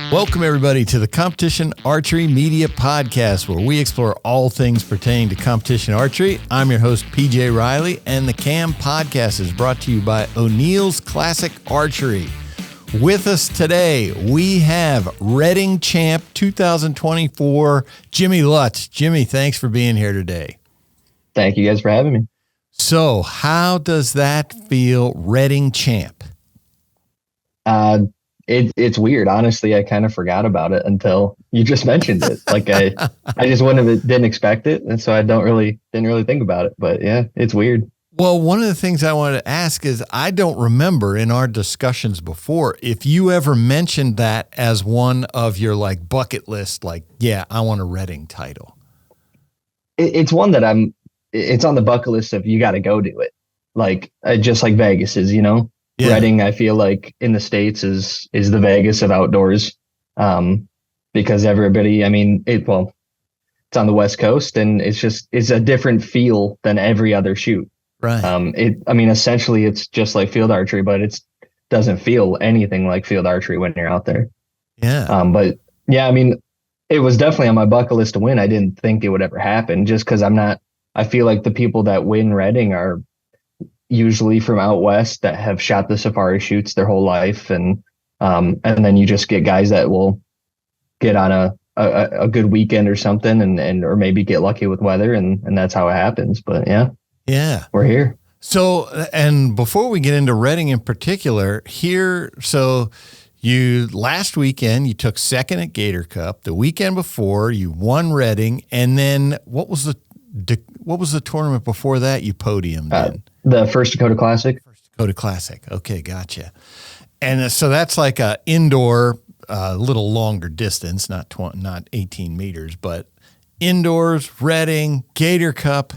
Welcome, everybody, to the Competition Archery Media Podcast, where we explore all things pertaining to competition archery. I'm your host, PJ Riley, and the CAM Podcast is brought to you by O'Neill's Classic Archery. With us today, we have Reading Champ 2024, Jimmy Lutz. Jimmy, thanks for being here today. Thank you guys for having me. So how does that feel, Reading Champ? It's weird. Honestly, I kind of forgot about it until you just mentioned it. Like I just didn't expect it. And so I didn't really think about it, but yeah, it's weird. Well, one of the things I wanted to ask is I don't remember in our discussions before if you ever mentioned that as one of your like bucket list, like, yeah, I want a Reading title. It's one that it's on the bucket list of you got to go do it. Like just like Vegas is, Yeah. Reading, I feel like in the States is the Vegas of outdoors, because everybody, it's on the West Coast and it's a different feel than every other shoot. Right. Essentially it's just like field archery, but it doesn't feel anything like field archery when you're out there. Yeah. But yeah, it was definitely on my bucket list to win. I didn't think it would ever happen just because I feel like the people that win Reading are usually from out west that have shot the safari shoots their whole life. And then you just get guys that will get on a good weekend or something or maybe get lucky with weather. And that's how it happens. But yeah, we're here. So, and before we get into Reading in particular last weekend, you took second at Gator Cup. The weekend before you won Reading. And then what was the tournament before that you podiumed in? The First Dakota Classic. First Dakota Classic. Okay, gotcha. And so that's like a indoor, little longer distance, not 18 meters, but indoors, Reading, Gator Cup.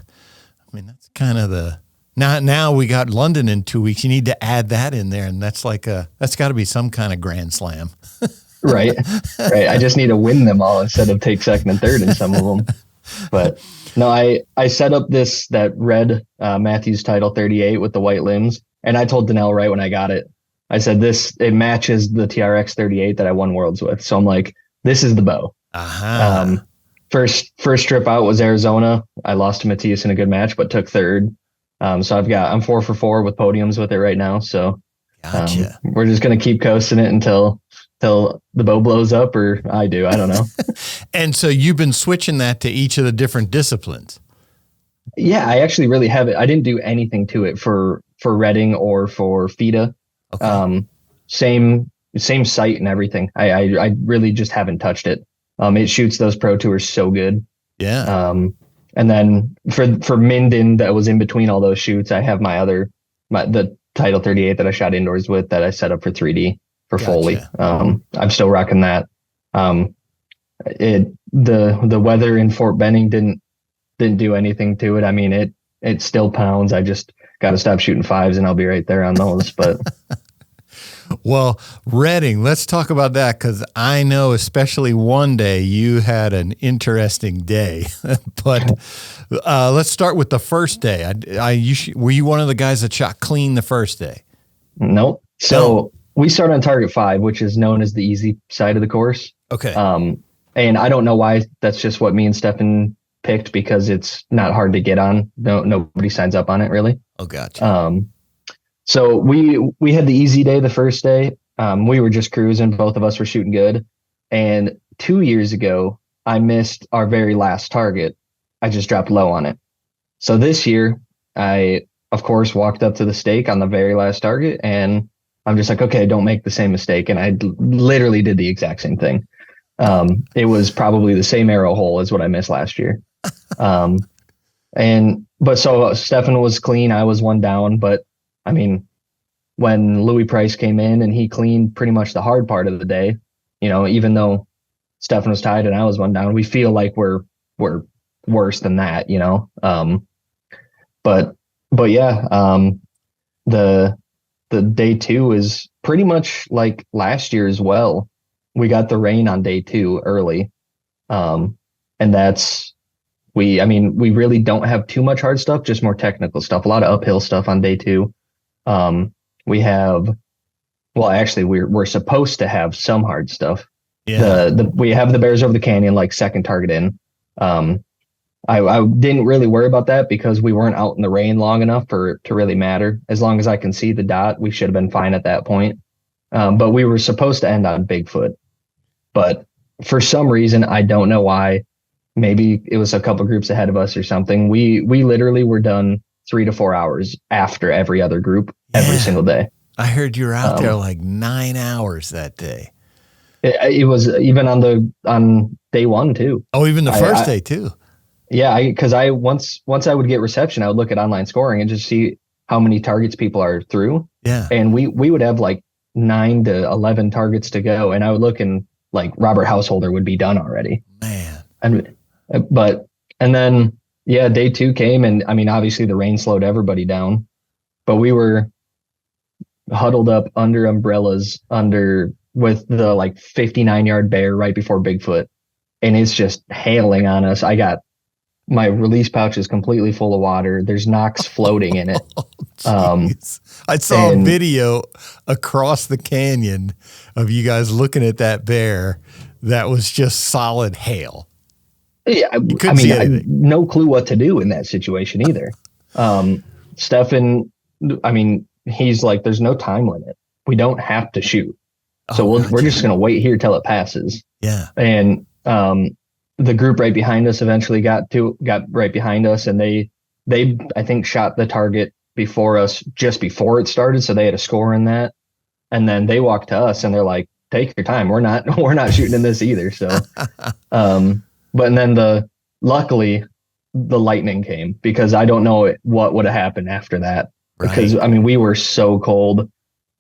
That's kind of now we got London in 2 weeks. You need to add that in there, and that's got to be some kind of Grand Slam. Right. I just need to win them all instead of take second and third in some of them. But no, I set up that red Matthews title 38 with the white limbs. And I told Danelle right when I got it, I said, it matches the TRX 38 that I won Worlds with. So I'm like, this is the bow. Uh-huh. First trip out was Arizona. I lost to Matthias in a good match, but took third. So I'm 4 for 4 with podiums with it right now. So gotcha. We're just going to keep coasting it until the bow blows up, or I do. I don't know. And so you've been switching that to each of the different disciplines. Yeah, I actually really haven't. I didn't do anything to it for Reading or for FIDA. Okay. Same site and everything. I really just haven't touched it. It shoots those Pro Tours so good. Yeah. And then for Minden, that was in between all those shoots, I have the Title 38 that I shot indoors with that I set up for 3D. For gotcha. Foley. I'm still rocking that. The weather in Fort Benning didn't do anything to it. It still pounds. I just got to stop shooting fives and I'll be right there on those. But well, Reading, let's talk about that, because I know especially one day you had an interesting day. But let's start with the first day. Were you one of the guys that shot clean the first day? Nope. So we start on target 5, which is known as the easy side of the course. Okay. And I don't know why. That's just what me and Stefan picked because it's not hard to get on. Nobody signs up on it really. Oh, gotcha. So we had the easy day the first day. We were just cruising. Both of us were shooting good. And 2 years ago, I missed our very last target. I just dropped low on it. So this year, I, of course, walked up to the stake on the very last target, and I'm just like, okay, don't make the same mistake. And I literally did the exact same thing. It was probably the same arrow hole as what I missed last year. But Stefan was clean. I was one down. But when Louis Price came in and he cleaned pretty much the hard part of the day, even though Stefan was tied and I was one down, we feel like we're worse than that, but yeah, the day 2 is pretty much like last year as well. We got the rain on day 2 early. And we really don't have too much hard stuff, just more technical stuff, a lot of uphill stuff on day 2. We're supposed to have some hard stuff. Yeah. We have the bears over the canyon, like second target in. I didn't really worry about that because we weren't out in the rain long enough for it to really matter. As long as I can see the dot, we should have been fine at that point. But we were supposed to end on Bigfoot. But for some reason, I don't know why. Maybe it was a couple groups ahead of us or something. We literally were done 3 to 4 hours after every other group every single day. I heard you were out there like 9 hours that day. It was even on day one too. Oh, even the first day too. Yeah, because once I would get reception, I would look at online scoring and just see how many targets people are through. Yeah, and we would have like 9 to 11 targets to go, and I would look and like Robert Householder would be done already. Man, and then day 2 came, and I mean obviously the rain slowed everybody down, but we were huddled up under umbrellas with the like 59-yard bear right before Bigfoot, and it's just hailing on us. My release pouch is completely full of water. There's knocks floating in it. I saw a video across the canyon of you guys looking at that bear that was just solid hail. Yeah, I mean, I had no clue what to do in that situation either. Stefan, I mean, he's like, there's no time limit. We don't have to shoot. So we're just going to wait here till it passes. Yeah. And the group right behind us eventually got right behind us, and they I think shot the target before us just before it started, so they had a score in that. And then they walked to us and they're like, take your time, we're not shooting in this either. So but then luckily the lightning came, because I don't know what would have happened after that. Right. Because I mean we were so cold.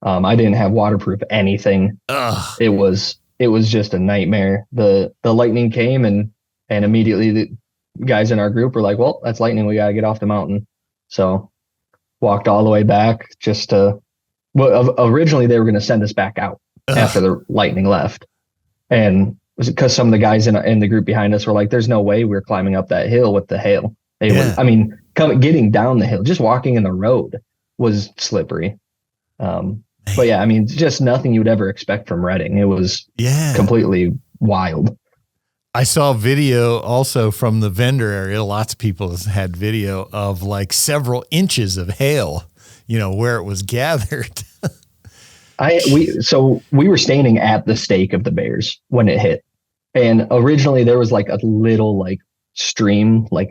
I didn't have waterproof anything. Ugh. It was just a nightmare. The lightning came, and immediately the guys in our group were like, well, that's lightning. We got to get off the mountain. So walked all the way back originally they were going to send us back out after the lightning left. And because some of the guys in the group behind us were like, there's no way we're climbing up that hill with the hail. Getting down the hill, just walking in the road was slippery. But yeah, I mean, just nothing you would ever expect from Redding. It was completely wild. I saw video also from the vendor area. Lots of people had video of like several inches of hail, where it was gathered. We were standing at the stake of the bears when it hit. And originally there was like a little like stream, a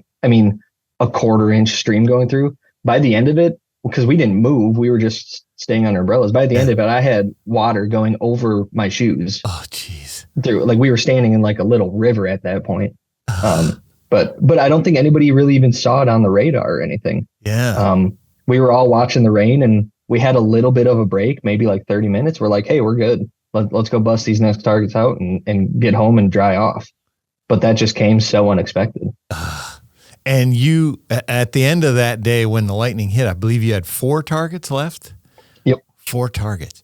1/4-inch stream going through. By the end of it, because we didn't move, we were just staying under umbrellas. By the end of it, I had water going over my shoes. Oh, jeez. We were standing in like a little river at that point. But I don't think anybody really even saw it on the radar or anything. Yeah. We were all watching the rain, and we had a little bit of a break, maybe like 30 minutes. We're like, hey, we're good. Let's go bust these next targets out and get home and dry off. But that just came so unexpected. And you, at the end of that day when the lightning hit, I believe you had 4 targets left? Yep. 4 targets.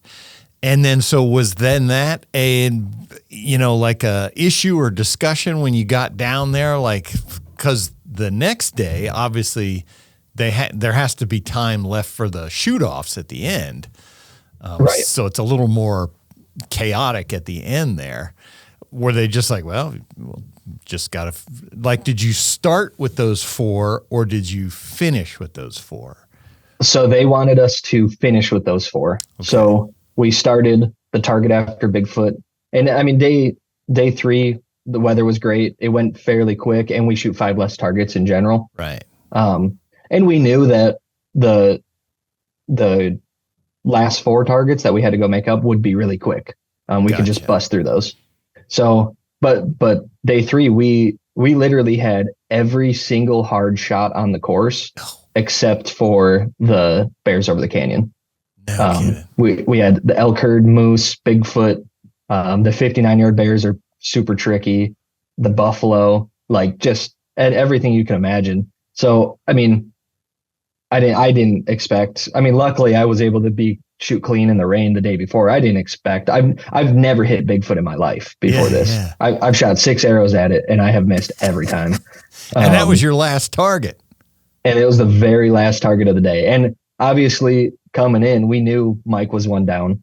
And then, so was then that like a issue or discussion when you got down there? Like, because the next day, obviously, there has to be time left for the shoot-offs at the end. Right. So it's a little more chaotic at the end there. Were they just like, well, just got to, did you start with those 4 or did you finish with those 4? So they wanted us to finish with those 4. Okay. So we started the target after Bigfoot. And I mean, day 3, the weather was great. It went fairly quick, and we shoot 5 less targets in general. Right. And we knew that the last 4 targets that we had to go make up would be really quick. We could just bust through those. So, but day 3, we literally had every single hard shot on the course except for the bears over the canyon. We had the elk herd, moose, Bigfoot, the 59-yard bears are super tricky, the buffalo, just at everything you can imagine. So, I mean, I didn't expect, luckily I was able to shoot clean in the rain the day before. I didn't expect, I've never hit Bigfoot in my life before this. Yeah. I've shot 6 arrows at it and I have missed every time. And that was your last target. And it was the very last target of the day. And obviously coming in, we knew Mike was one down.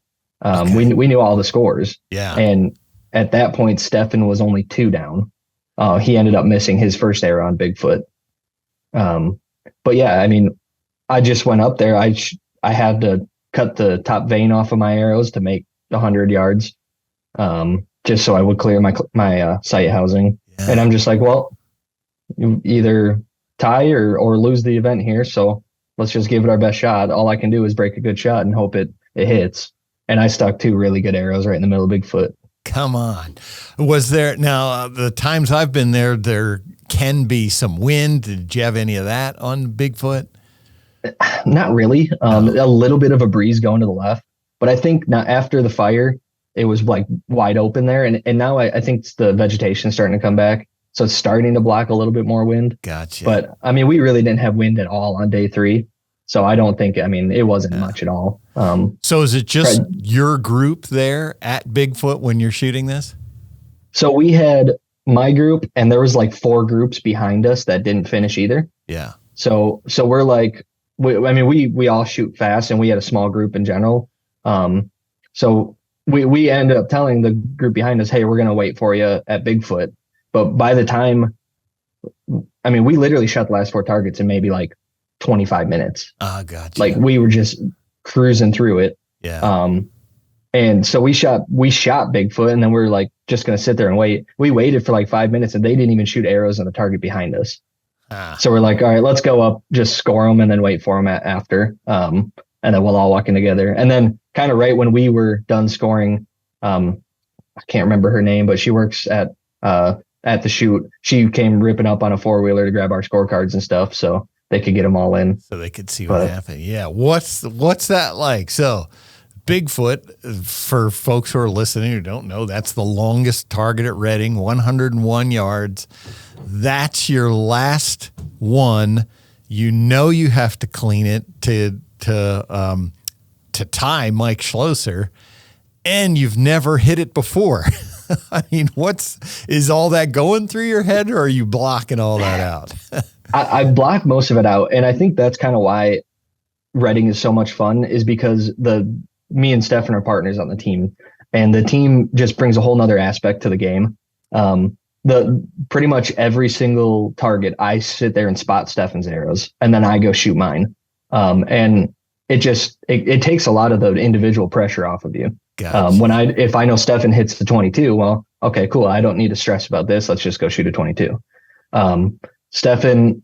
We knew all the scores. Yeah. And at that point, Stefan was only 2 down. He ended up missing his first arrow on Bigfoot. But yeah, I mean, I just went up there. I had to cut the top vein off of my arrows to make 100 yards, just so I would clear my sight housing. Yeah. And I'm just like, well, you either tie or lose the event here. So let's just give it our best shot. All I can do is break a good shot and hope it hits. And I stuck 2 really good arrows right in the middle of Bigfoot. Come on. Was there, now the times I've been there can be some wind. Did you have any of that on Bigfoot? Not really. A little bit of a breeze going to the left, but I think now after the fire, it was like wide open there. And now I think the vegetation is starting to come back. So it's starting to block a little bit more wind. Gotcha. But I mean, we really didn't have wind at all on day 3. So I don't think, I mean, it wasn't much at all. So is it just your group there at Bigfoot when you're shooting this? So we had my group and there was like 4 groups behind us that didn't finish either. Yeah. So we're like, we all shoot fast and we had a small group in general. So we ended up telling the group behind us, hey, we're going to wait for you at Bigfoot. But by the time, I mean, we literally shot the last 4 targets in maybe like 25 minutes. Gotcha. Like we were just cruising through it. Yeah. And so we shot Bigfoot and then we were like, just going to sit there and wait. We waited for like 5 minutes and they didn't even shoot arrows on the target behind us. So we're like, all right, let's go up, just score them and then wait for them after. And then we'll all walk in together. And then kind of right when we were done scoring, I can't remember her name, but she works at the shoot. She came ripping up on a 4-wheeler to grab our scorecards and stuff. So they could get them all in. So they could see what happened. Yeah. What's that like? So Bigfoot, for folks who are listening who don't know, that's the longest target at Redding, 101 yards. That's your last one. You know you have to clean it to tie Mike Schlosser, and you've never hit it before. I mean, is all that going through your head, or are you blocking all that out? I block most of it out, and I think that's kind of why Redding is so much fun, is because me and Stefan are partners on the team, and the team just brings a whole nother aspect to the game. Pretty much every single target, I sit there and spot Stefan's arrows, and then I go shoot mine. And it takes a lot of the individual pressure off of you. Gotcha. If I know Stefan hits the 22, well, okay, cool. I don't need to stress about this. Let's just go shoot a 22. Stefan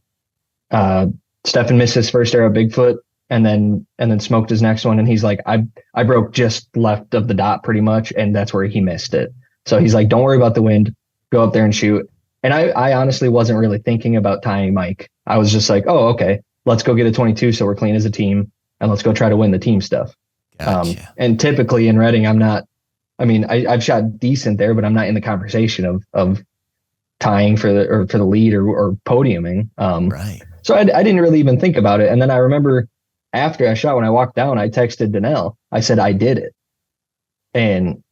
missed his first arrow Bigfoot and then smoked his next one. And he's like, I broke just left of the dot pretty much. And that's where he missed it. So he's like, don't worry about the wind, go up there and shoot. And I honestly wasn't really thinking about tying Mike. I was just like, oh, okay, let's go get a 22. So we're clean as a team and let's go try to win the team stuff. Gotcha. And typically in Redding, I've shot decent there, but I'm not in the conversation of tying for the lead or podiuming. Right. So I didn't really even think about it. And then I remember after I shot, when I walked down, I texted Danelle. I said, I did it. And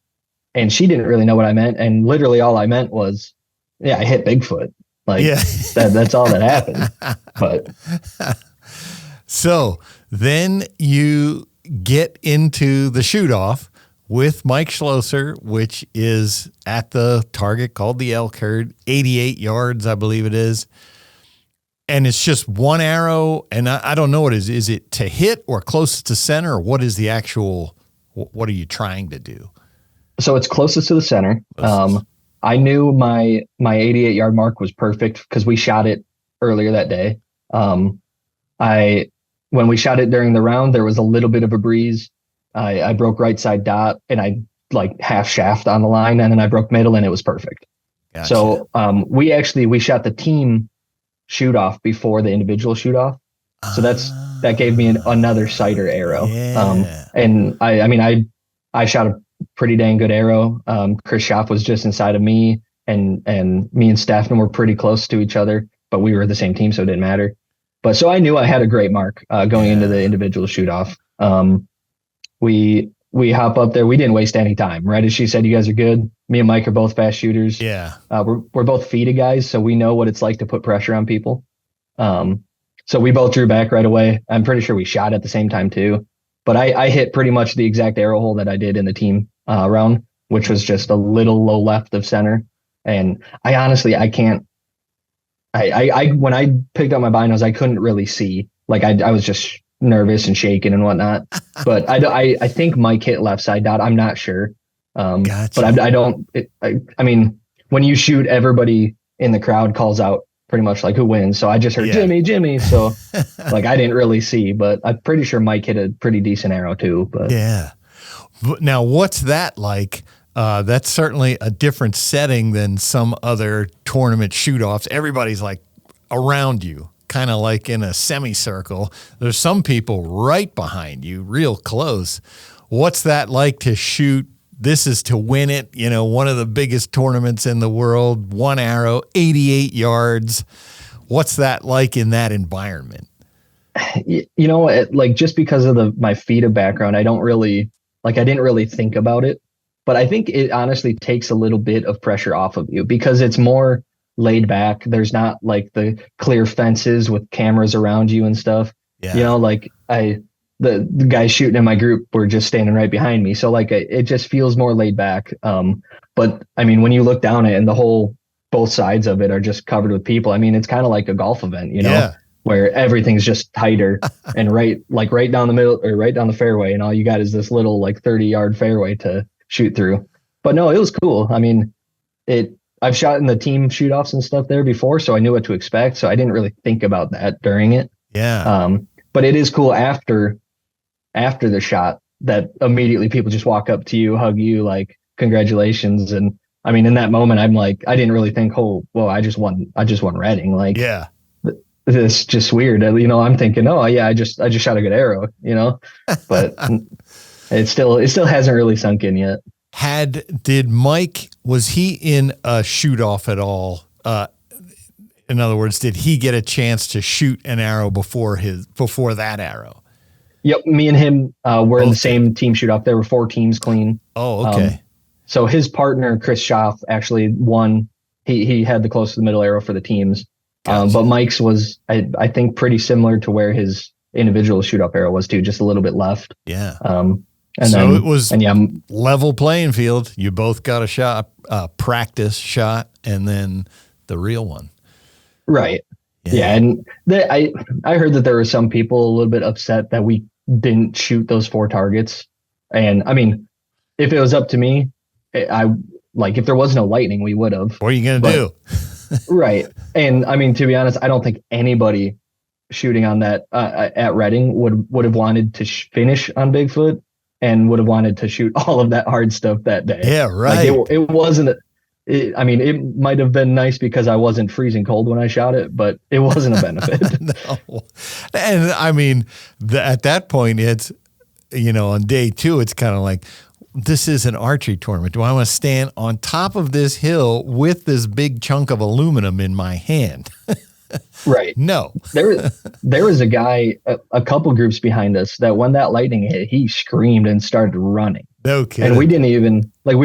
she didn't really know what I meant. And literally all I meant was, yeah, I hit Bigfoot. Like that's all that happened. But so then you get into the shoot off with Mike Schlosser, which is at the target called the elk herd, 88 yards, I believe it is. And it's just one arrow. And I don't know what it is. Is it to hit or closest to center? Or what is the actual, what are you trying to do? So it's closest to the center. I knew my 88 yard mark was perfect because we shot it earlier that day. When we shot it during the round, there was a little bit of a breeze. I broke right side dot and I like half shaft on the line, and then I broke middle and it was perfect. Gotcha. So we shot the team shoot off before the individual shoot off. So that gave me another sighter arrow. Yeah. And I shot a pretty dang good arrow. Chris Schaff was just inside of me, and me and Stefan were pretty close to each other, but we were the same team, so it didn't matter. But so I knew I had a great mark going into the individual shoot off. We hop up there. We didn't waste any time. Right as she said, you guys are good. Me and Mike are both fast shooters. Yeah. We're both FIDA guys, so we know what it's like to put pressure on people. So we both drew back right away. I'm pretty sure we shot at the same time too. But I hit pretty much the exact arrow hole that I did in the team round. which was just a little low left of center. And I honestly, I can't, when I picked up my binos, I couldn't really see. Like I was just nervous and shaking and whatnot. But I think Mike hit left side dot. I'm not sure. Gotcha. But I don't. I mean, when you shoot, everybody in the crowd calls out pretty much like who wins. So I just heard Jimmy. So like I didn't really see, but I'm pretty sure Mike hit a pretty decent arrow too. But yeah. Now, what's that like? That's certainly a different setting than some other tournament shoot-offs. Everybody's like around you, kind of like in a semicircle. There's some people right behind you, real close. What's that like to shoot? This is to win it, you know, one of the biggest tournaments in the world, one arrow, 88 yards. What's that like in that environment? You know, like just because of my FIDA background, I didn't really think about it. But I think it honestly takes a little bit of pressure off of you because it's more laid back. There's not like the clear fences with cameras around you and stuff. Yeah. You know, like the guys shooting in my group were just standing right behind me. So like it just feels more laid back. But I mean, when you look down at it and both sides of it are just covered with people, I mean, it's kind of like a golf event, you know, where everything's just tighter and right down the middle or right down the fairway. And all you got is this little like 30-yard fairway to shoot through. But no, it was cool. I mean, I've shot in the team shoot offs and stuff there before, so I knew what to expect. So I didn't really think about that during it. Yeah. But it is cool after the shot that immediately people just walk up to you, hug you, like congratulations. And I mean, in that moment, I'm like, I didn't really think, oh, well, I just won Reading. Like, yeah, it's just weird. You know, I'm thinking, oh yeah, I just shot a good arrow, you know, but it still hasn't really sunk in yet. Did Mike, was he in a shoot off at all? In other words, did he get a chance to shoot an arrow before that arrow? Yep. Me and him were in the same team shoot off. There were 4 teams clean. Oh, okay. So his partner, Chris Schaff, actually won. He had the close to the middle arrow for the teams. Gotcha. But Mike's was, I think, pretty similar to where his individual shoot off arrow was too, just a little bit left. Yeah. And so it was level playing field. You both got a shot, practice shot, and then the real one. Right. Yeah. And I heard that there were some people a little bit upset that we didn't shoot those 4 targets. And I mean, if it was up to me, if there was no lightning, we would have. What are you going to do? Right. And I mean, to be honest, I don't think anybody shooting on that at Reading would have wanted to finish on Bigfoot and would have wanted to shoot all of that hard stuff that day. Yeah, right. Like it wasn't. I mean, it might have been nice because I wasn't freezing cold when I shot it, but it wasn't a benefit. No. And I mean, at that point, it's, you know, on day 2, it's kind of like, this is an archery tournament. Do I want to stand on top of this hill with this big chunk of aluminum in my hand? Right. No. There was a guy, a couple groups behind us that when that lightning hit, he screamed and started running. No kidding. And we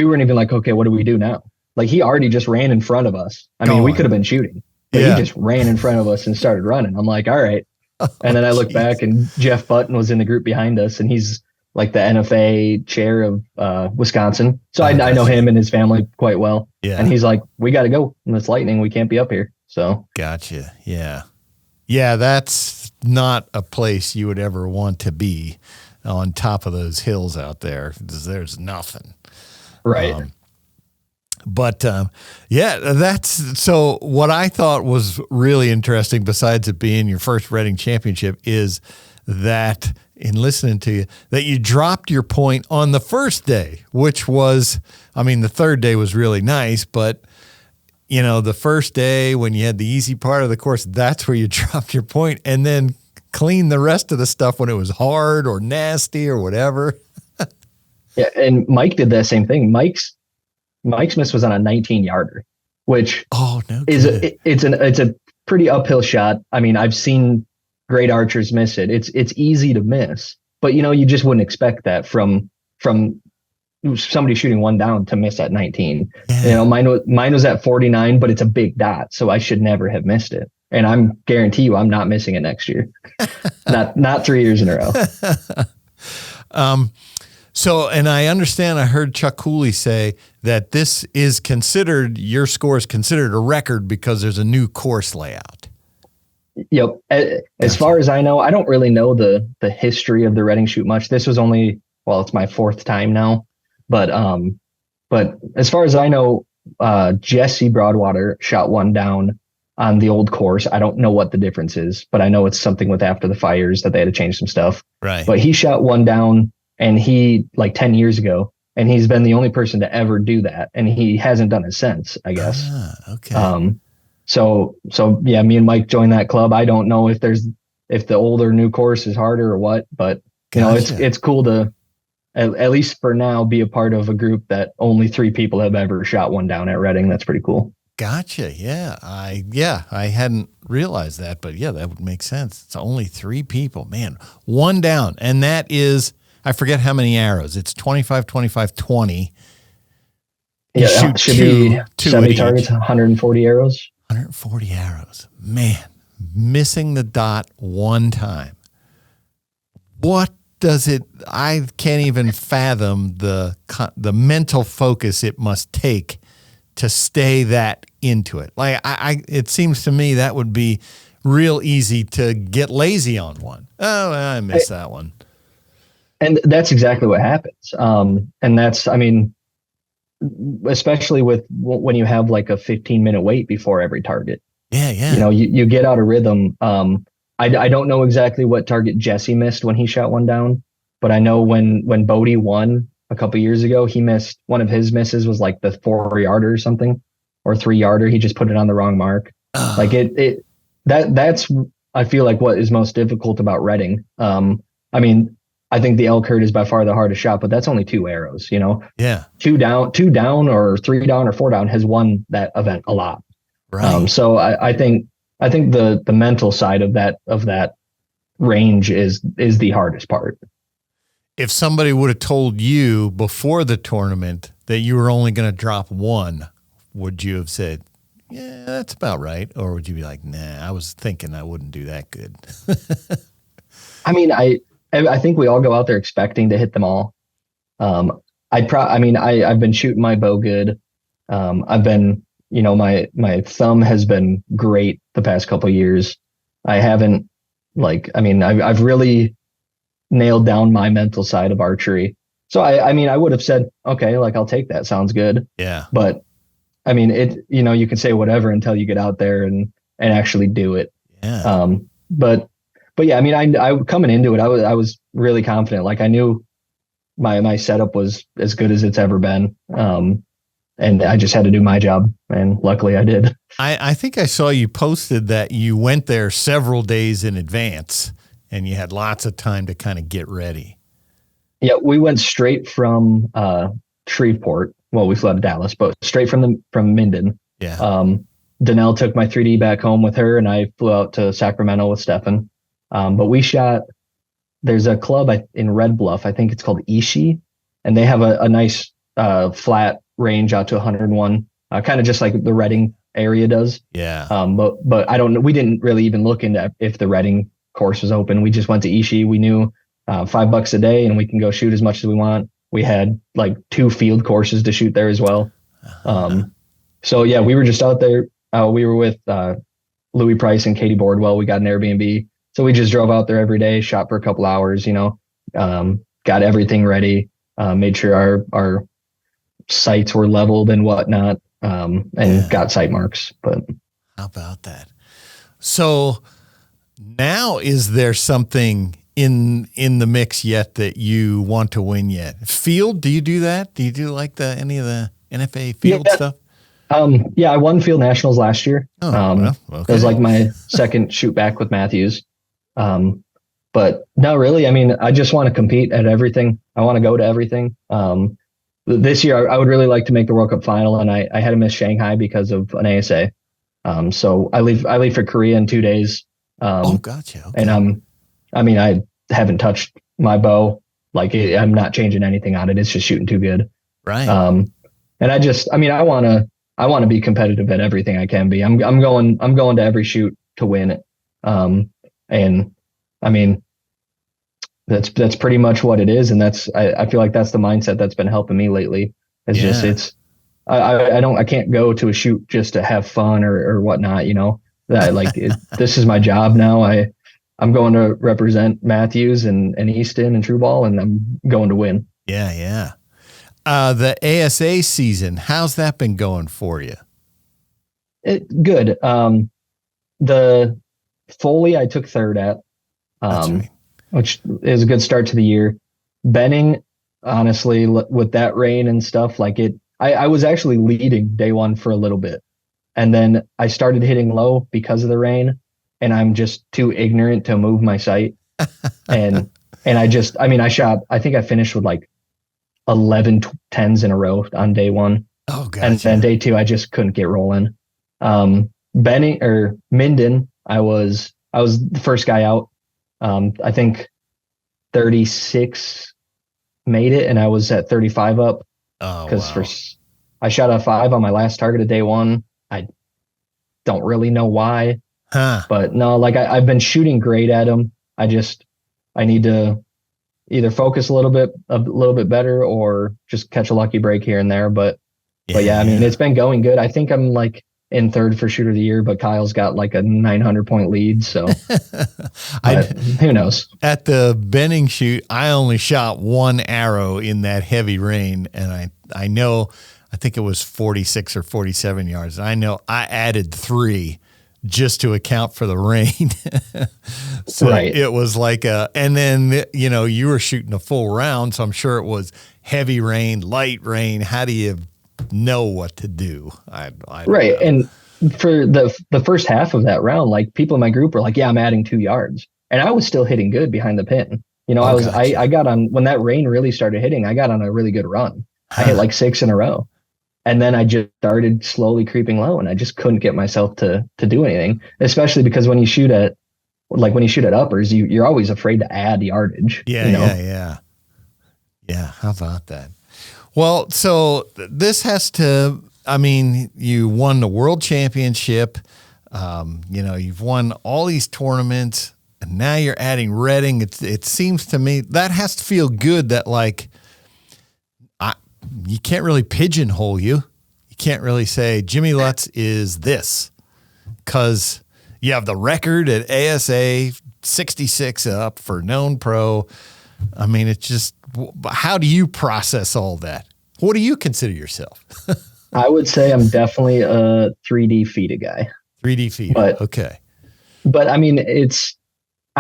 weren't even like, okay, what do we do now? Like he already just ran in front of us. I mean, we could have been shooting, but he just ran in front of us and started running. I'm like, all right. And then I look back and Jeff Button was in the group behind us and he's like the NFA chair of Wisconsin. So I know him and his family quite well. Yeah. And he's like, we got to go. And it's lightning. We can't be up here. So. Gotcha. Yeah. Yeah. That's not a place you would ever want to be on top of those hills out there. There's nothing. Right. That's so what I thought was really interesting, besides it being your first Reading championship, is that in listening to you, that you dropped your point on the first day, which was, I mean, the third day was really nice, but you know, the first day when you had the easy part of the course, that's where you dropped your point and then cleaned the rest of the stuff when it was hard or nasty or whatever. Yeah. And Mike did that same thing. Mike's miss was on a 19-yarder, which it's a pretty uphill shot. I mean, I've seen great archers miss it. It's easy to miss, but you know, you just wouldn't expect that from somebody shooting one down to miss at 19. Yeah. You know, mine was at 49, but it's a big dot, so I should never have missed it. And I'm guarantee you, I'm not missing it next year. not 3 years in a row. So, and I understand, I heard Chuck Cooley say that this is considered, your score is considered a record because there's a new course layout. Yep. As far as I know, I don't really know the history of the Reading shoot much. This was only, well, it's my fourth time now, but as far as I know, Jesse Broadwater shot one down on the old course. I don't know what the difference is, but I know it's something with after the fires that they had to change some stuff. Right. But he shot one down, and he, like 10 years ago, and he's been the only person to ever do that. And he hasn't done it since, I guess. Okay. So yeah, me and Mike joined that club. I don't know if the older new course is harder or what, but it's cool to at least for now be a part of a group that only 3 people have ever shot one down at Reading. That's pretty cool. Gotcha. Yeah. I hadn't realized that, but yeah, that would make sense. It's only 3 people, man, one down. And that is, I forget how many arrows. It's 25, 25, 20. Yeah, it should be 70 targets, 140 arrows. 140 arrows. Man, missing the dot one time. What does it, I can't even fathom the mental focus it must take to stay that into it. Like it seems to me that would be real easy to get lazy on one. Oh, I missed that one. And that's exactly what happens. And that's, I mean, especially with when you have like a 15-minute wait before every target. Yeah. You get out of rhythm. I don't know exactly what target Jesse missed when he shot one down, but I know when Bodie won a couple years ago, he missed, one of his misses was like the 4-yarder or something, or 3-yarder. He just put it on the wrong mark. Like that's I feel like what is most difficult about Reading. I mean, I think the elk herd is by far the hardest shot, but that's only 2 arrows, Yeah. 2 down or 3 down or 4 down has won that event a lot. Right. So I think the mental side of that range is the hardest part. If somebody would have told you before the tournament that you were only going to drop 1, would you have said, yeah, that's about right? Or would you be like, nah, I was thinking I wouldn't do that good? I mean, I think we all go out there expecting to hit them all. I've been shooting my bow good. I've been, my thumb has been great the past couple of years. I haven't I've really nailed down my mental side of archery. So I would have said, okay, like I'll take that. Sounds good. Yeah. But I mean, you can say whatever until you get out there and actually do it. Yeah. But yeah, I mean, I coming into it, I was really confident. Like I knew my setup was as good as it's ever been. And I just had to do my job, and luckily I did. I think I saw you posted that you went there several days in advance and you had lots of time to kind of get ready. Yeah, we went straight from Shreveport. Well, we flew out of Dallas, but straight from Minden. Yeah. Danelle took my 3D back home with her, and I flew out to Sacramento with Stefan. But we shot, there's a club in Red Bluff, I think it's called Ishi, and they have a nice flat range out to 101, kind of just like the Reading area does. Yeah. But I don't know. We didn't really even look into if the Reading course was open. We just went to Ishi. We knew $5 a day, and we can go shoot as much as we want. We had like 2 field courses to shoot there as well. So yeah, we were just out there. We were with Louis Price and Katie Boardwell. We got an Airbnb. So we just drove out there every day, shot for a couple hours, got everything ready, made sure our sights were leveled and whatnot, and got sight marks. But how about that? So now, is there something in the mix yet that you want to win yet? Field? Do you do that? Do you do like any of the NFA field stuff? Yeah, I won field nationals last year. Okay. It was like my second shoot back with Matthews. But no, really, I mean, I just want to compete at everything. I want to go to everything. This year, I would really like to make the World Cup final, and I had to miss Shanghai because of an ASA. So I leave for Korea in 2 days. Gotcha. Okay. And I haven't touched my bow. Like I'm not changing anything on it. It's just shooting too good. Right. And I want to be competitive at everything I can be. I'm going to every shoot to win it. And I mean, that's pretty much what it is. And I feel like that's the mindset that's been helping me lately. I can't go to a shoot just to have fun or whatnot, that this is my job now. I'm going to represent Matthews and Easton and True Ball, and I'm going to win. Yeah. Yeah. The ASA season, how's that been going for you? Good. The Foley I took third at, Right. which is a good start to the year. Benning, honestly, with that rain and stuff, I was actually leading day one for a little bit. And then I started hitting low because of the rain, and I'm just too ignorant to move my sight. and I think I finished with 11 10s in a row on day one. Oh, gotcha. And then day two, I just couldn't get rolling. Minden, I was the first guy out. I think 36 made it, and I was at 35 up. Oh, because I shot a 5 on my last target of day one. I don't really know why, but no, I've been shooting great at them. I need to either focus a little bit better or just catch a lucky break here and there. But yeah, it's been going good. I think I'm in third for shooter of the year, but Kyle's got a 900 point lead. So who knows? At the Benning shoot, I only shot one arrow in that heavy rain. And I think it was 46 or 47 yards. I know I added 3 just to account for the rain. So right. It was and then, you were shooting a full round. So I'm sure it was heavy rain, light rain. How do you know what to do? I don't know. And for the first half of that round, people in my group were yeah, I'm adding 2 yards, and I was still hitting good behind the pin. Gotcha. I got on, when that rain really started hitting, I got on a really good run. I hit 6 in a row, and then I just started slowly creeping low, and I just couldn't get myself to do anything, especially because when you shoot at uppers, you're always afraid to add yardage. Yeah. How about that? Well, so this has to, you won the world championship, you've won all these tournaments, and now you're adding Reading. It seems to me that has to feel good that you can't really pigeonhole you. You can't really say Jimmy Lutz is this, because you have the record at ASA 66 up for known pro. It's just, how do you process all that? What do you consider yourself? I would say I'm definitely a 3D FIDA guy. 3D FIDA, okay. But I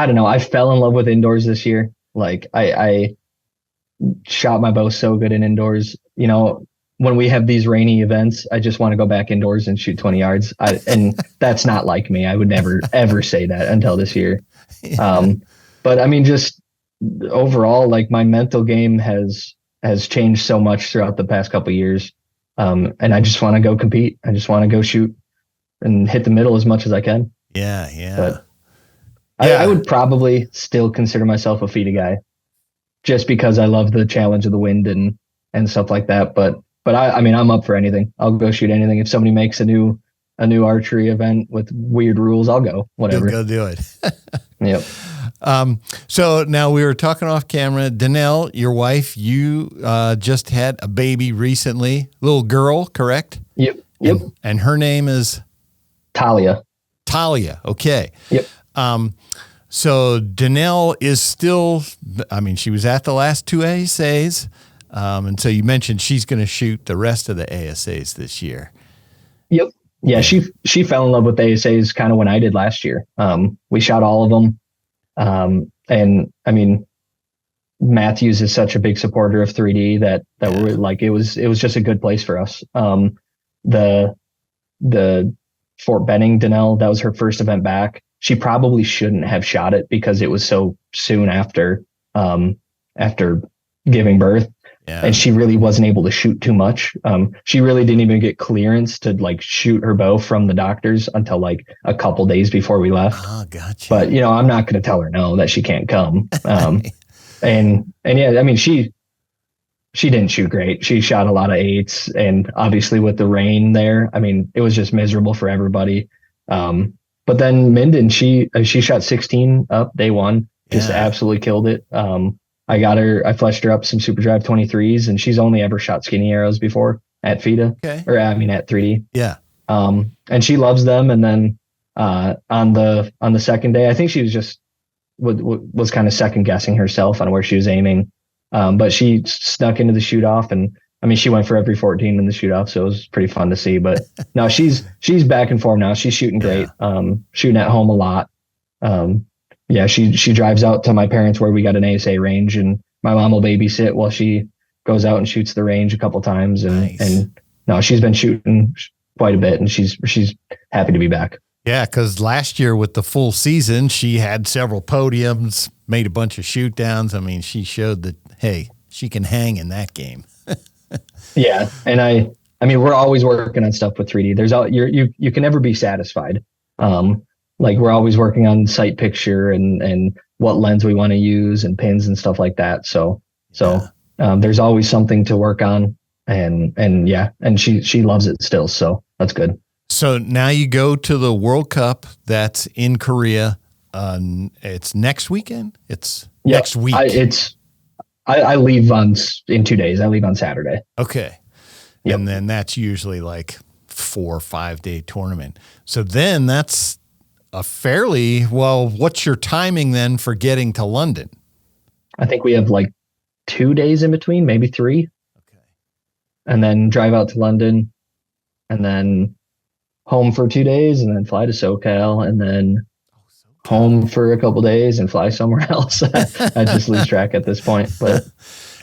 don't know. I fell in love with indoors this year. I shot my bow so good in indoors. When we have these rainy events, I just want to go back indoors and shoot 20 yards. And that's not like me. I would never, ever say that until this year. But just overall, my mental game has changed so much throughout the past couple of years. And I just want to go compete. I just want to go shoot and hit the middle as much as I can. Yeah. But I would probably still consider myself a FIDA guy, just because I love the challenge of the wind and stuff like that. But I'm up for anything. I'll go shoot anything. If somebody makes a new archery event with weird rules, I'll go, whatever. You'll go do it. Yep. So now we were talking off camera. Danelle, your wife, you just had a baby recently, little girl, correct? Yep. And her name is? Talia. Okay. Yep. So Danelle is still, she was at the last 2 ASAs. And so you mentioned she's going to shoot the rest of the ASAs this year. Yep. Yeah. She fell in love with the ASAs kind of when I did last year. We shot all of them. And Matthews is such a big supporter of 3D that we're it was just a good place for us. The Fort Benning Danelle, that was her first event back. She probably shouldn't have shot it because it was so soon after giving birth. Yeah. And she really wasn't able to shoot too much. She really didn't even get clearance to shoot her bow from the doctors until a couple days before we left. Oh, gotcha. But I'm not going to tell her no, that she can't come. And yeah, she didn't shoot great. She shot a lot of 8s, and obviously with the rain there, it was just miserable for everybody. But then Minden, she shot 16 up day one. just absolutely killed it. I fleshed her up some Super Drive 23s, and she's only ever shot skinny arrows before at FIDA, at 3D. Yeah. And she loves them. And then on the second day, I think she was just was kind of second guessing herself on where she was aiming. But she snuck into the shoot off, and I mean, she went for every 14 in the shoot off, so it was pretty fun to see. But no, she's back in form now. She's shooting great. Shooting at home a lot. She drives out to my parents where we got an ASA range, and my mom will babysit while she goes out and shoots the range a couple times. And no, she's been shooting quite a bit, and she's happy to be back. Yeah, because last year with the full season, she had several podiums, made a bunch of shoot downs. I mean, she showed that, hey, she can hang in that game. Yeah, and I mean, we're always working on stuff with 3D. There's you can never be satisfied. Like we're always working on sight picture and what lens we want to use and pins and stuff like that. So there's always something to work on, and she loves it still. So that's good. So now you go to the World Cup that's in Korea. It's next weekend. Next week. I leave in 2 days. I leave on Saturday. Okay. Yep. And then that's usually like 4 or 5 day tournament. So then that's a what's your timing then for getting to London? I think we have like 2 days in between, maybe 3. Okay. And then drive out to London, and then home for 2 days, and then fly to SoCal, and then home for a couple days and fly somewhere else. I just lose track at this point, but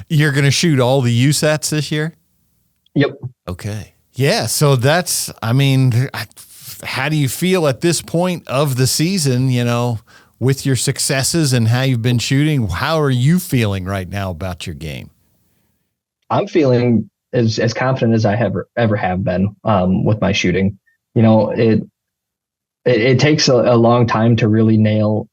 you're going to shoot all the USATs this year? Yep. Okay. Yeah. So how do you feel at this point of the season, with your successes and how you've been shooting? How are you feeling right now about your game? I'm feeling as confident as I ever have been with my shooting. It takes a long time to really nail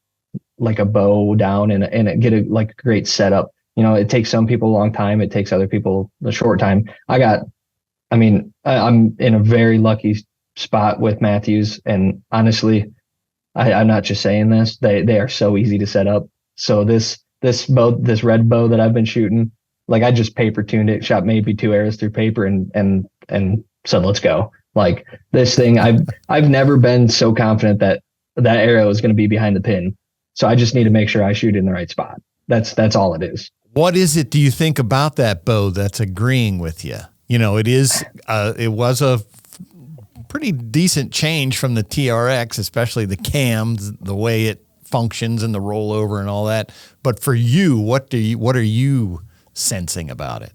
like a bow down and get a great setup. It takes some people a long time. It takes other people a short time. I'm in a very lucky spot with Matthews, and honestly, I'm not just saying this. They are so easy to set up. So this red bow that I've been shooting, like I just paper tuned it, shot maybe 2 arrows through paper, and said, let's go. Like this thing, I've never been so confident that arrow is going to be behind the pin. So I just need to make sure I shoot in the right spot. That's all it is. What is it do you think about that bow that's agreeing with you? It was a pretty decent change from the TRX, especially the cams, the way it functions and the rollover and all that. But for you, what are you sensing about it?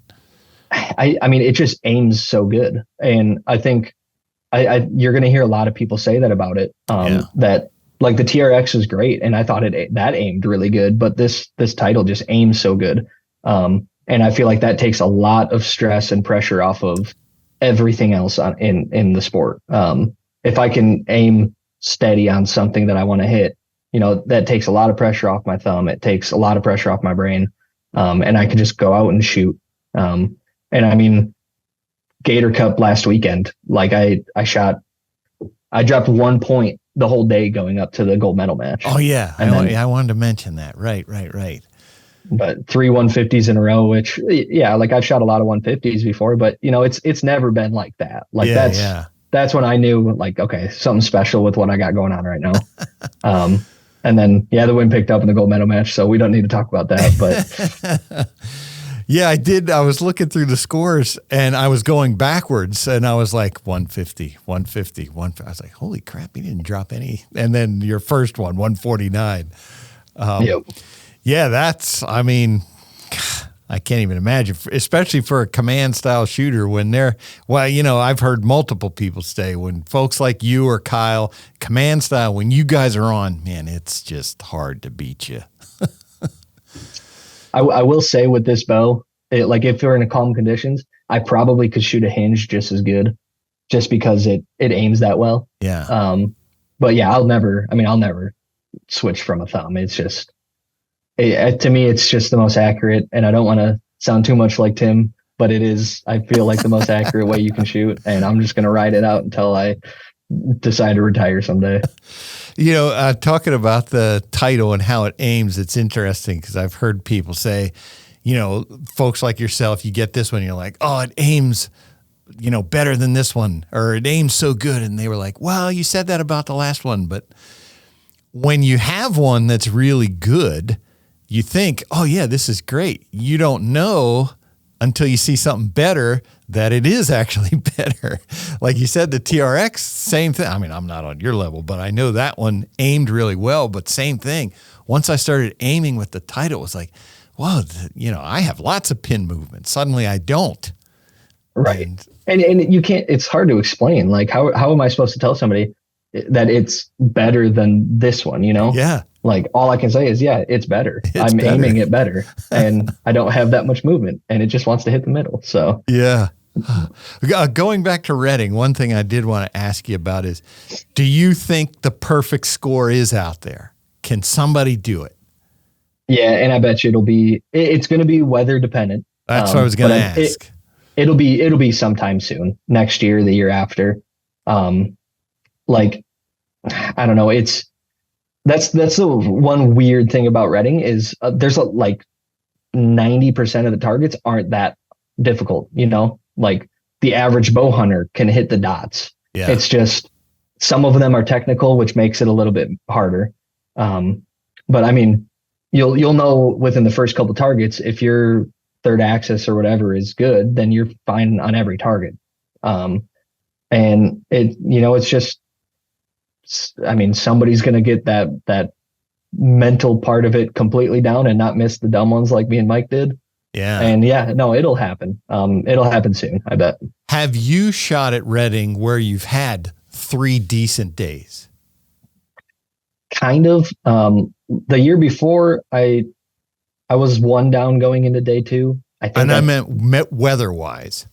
I mean, it just aims so good. And I think you're going to hear a lot of people say that about it. That like the TRX is great, and I thought that aimed really good, but this title just aims so good. And I feel like that takes a lot of stress and pressure off of everything else in the sport. If I can aim steady on something that I want to hit, that takes a lot of pressure off my thumb. It takes a lot of pressure off my brain. And I can just go out and shoot. And I mean, Gator Cup last weekend, like I dropped 1 point the whole day going up to the gold medal match. Oh yeah. I wanted to mention that. Right. But 3 150s in a row, which like I've shot a lot of 150s before, but it's never been like that. Like that's when I knew like, okay, something special with what I got going on right now. And then, the win picked up in the gold medal match, so we don't need to talk about that, but yeah, I did. I was looking through the scores and I was going backwards, and I was like 150, 150, 150. I was like, holy crap, he didn't drop any. And then your first one, 149. Yep. Yeah, I can't even imagine, especially for a command style shooter when I've heard multiple people say when folks like you or Kyle, command style, when you guys are on, man, it's just hard to beat you. I will say with this bow, if we're in calm conditions, I probably could shoot a hinge just as good, just because it aims that well. Yeah. But yeah, I'll never switch from a thumb. It's just, to me, it's just the most accurate, and I don't want to sound too much like Tim, but it is, I feel like the most accurate way you can shoot, and I'm just going to ride it out until I decide to retire someday. Talking about the title and how it aims, it's interesting because I've heard people say, folks like yourself, you get this one, you're like, oh, it aims, better than this one, or it aims so good. And they were like, well, you said that about the last one. But when you have one that's really good, you think, oh, yeah, this is great. You don't know until you see something better that it is actually better. Like you said, the TRX, same thing. I mean, I'm not on your level, but I know that one aimed really well, but same thing. Once I started aiming with the title, it was like, whoa, I have lots of pin movement. Suddenly I don't. Right. And you can't, it's hard to explain. Like, how am I supposed to tell somebody that it's better than this one, Yeah. Like, all I can say is, yeah, it's better. I'm better. aiming it better, and I don't have that much movement, and it just wants to hit the middle. So yeah. Going back to Reading, one thing I did want to ask you about is, do you think the perfect score is out there? Can somebody do it? Yeah, and I bet you it's going to be weather dependent. That's what I was going to ask. It'll be sometime soon, next year, the year after. Like, I don't know. That's the one weird thing about Reading is there's like 90% of the targets aren't that difficult. Like the average bow hunter can hit the dots. Yeah. It's just some of them are technical, which makes it a little bit harder. But I mean, you'll know within the first couple targets, if your third axis or whatever is good, then you're fine on every target. And it's just, I mean, somebody's going to get that mental part of it completely down and not miss the dumb ones like me and Mike did. Yeah. And no, it'll happen. It'll happen soon, I bet. Have you shot at Reading where you've had 3 decent days? Kind of. The year before, I was 1 down going into day 2. I meant weather-wise.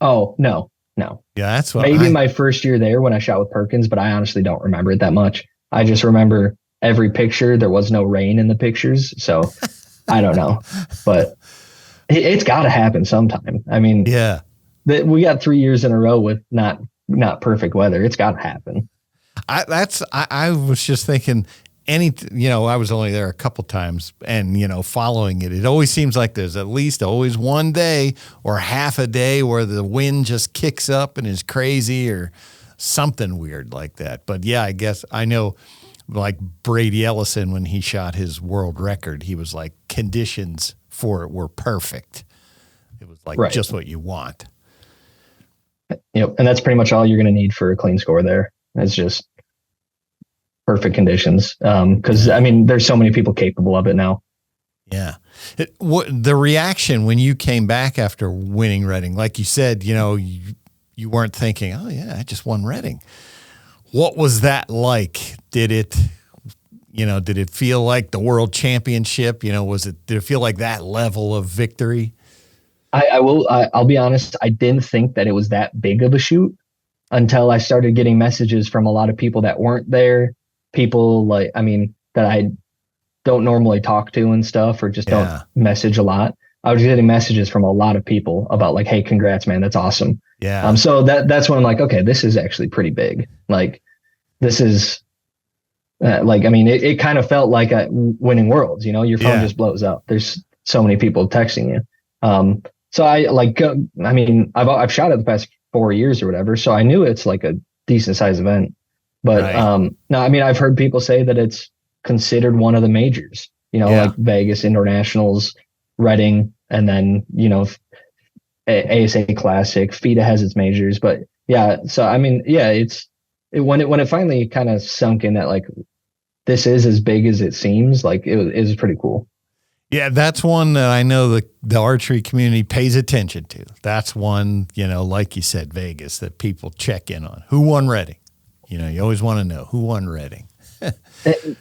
Oh, no. Yeah, that's what maybe my first year there when I shot with Perkins, but I honestly don't remember it that much. I just remember every picture. There was no rain in the pictures, so I don't know. But it's got to happen sometime. I mean, yeah, we got 3 years in a row with not perfect weather. It's got to happen. I was just thinking. I was only there a couple times, and following it always seems like there's at least always one day or half a day where the wind just kicks up and is crazy or something weird like that. But yeah, I guess I know, like Brady Ellison, when he shot his world record, he was like, conditions for it were perfect. It was like just what you want. Yep, and that's pretty much all you're going to need for a clean score there. It's just perfect conditions. Because I mean, there's so many people capable of it now. Yeah. The reaction when you came back after winning Reading, like you said, you weren't thinking, oh yeah, I just won Reading. What was that like? Did it feel like the world championship? Did it feel like that level of victory? I'll be honest. I didn't think that it was that big of a shoot until I started getting messages from a lot of people that weren't there. People that I don't normally talk to and stuff, or just don't message a lot. I was getting messages from a lot of people about like, hey, congrats, man. That's awesome. Yeah. So that's when I'm like, okay, this is actually pretty big. Like, this is it kind of felt like winning worlds, your phone just blows up. There's so many people texting you. So I've shot it the past 4 years or whatever. So I knew it's like a decent size event. But no, I mean, I've heard people say that it's considered one of the majors, like Vegas Internationals, Reading, and then, ASA Classic. FIDA has its majors. But yeah, so I mean, yeah, when it finally kind of sunk in that like this is as big as it seems, like it was pretty cool. Yeah, that's one that I know the archery community pays attention to. That's one, like you said, Vegas, that people check in on. Who won Reading? You always want to know who won Reading.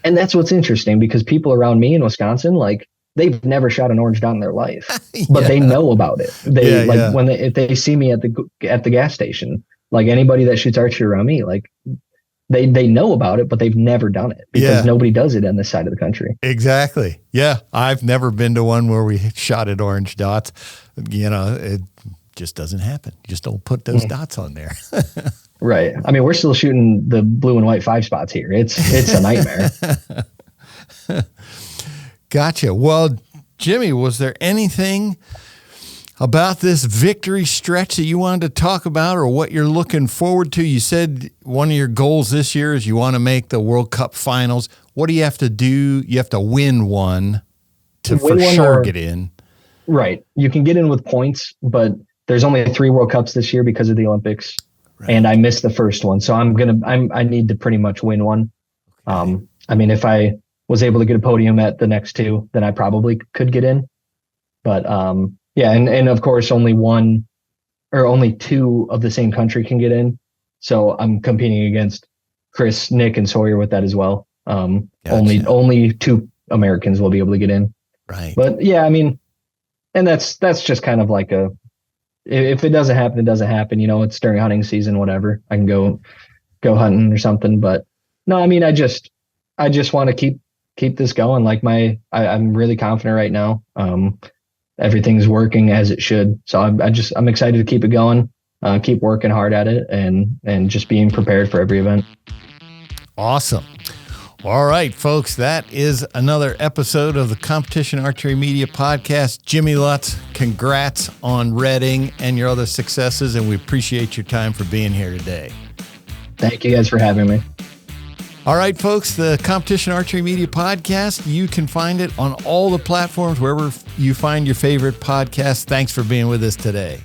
And that's what's interesting, because people around me in Wisconsin, like, they've never shot an orange dot in their life, but they know about it. If they see me at the gas station, like anybody that shoots archery around me, like they know about it, but they've never done it because nobody does it on this side of the country. Exactly. Yeah. I've never been to one where we shot at orange dots. It just doesn't happen. You just don't put those dots on there. Right. I mean, we're still shooting the blue and white 5 spots here. It's a nightmare. Gotcha. Well, Jimmy, was there anything about this victory stretch that you wanted to talk about or what you're looking forward to? You said one of your goals this year is you want to make the World Cup finals. What do you have to do? You have to win one to for sure get in. Right. You can get in with points, but there's only 3 World Cups this year because of the Olympics. Right. And I missed the first one. So I need to pretty much win one. Okay. I mean, if I was able to get a podium at the next 2, then I probably could get in. But yeah, and of course only 2 of the same country can get in. So I'm competing against Chris, Nick, and Sawyer with that as well. Gotcha. Only 2 Americans will be able to get in. Right. But yeah, I mean, and that's just kind of like if it doesn't happen, it doesn't happen. You know, it's during hunting season, whatever. I can go hunting or something. But no, I mean, I just want to keep this going. Like I'm really confident right now. Everything's working as it should. So I'm excited to keep it going, keep working hard at it and just being prepared for every event. Awesome. All right, folks, that is another episode of the Competition Archery Media Podcast. Jimmy Lutz, congrats on Reading and your other successes, and we appreciate your time for being here today. Thank you guys for having me. All right, folks, the Competition Archery Media Podcast, you can find it on all the platforms, wherever you find your favorite podcast. Thanks for being with us today.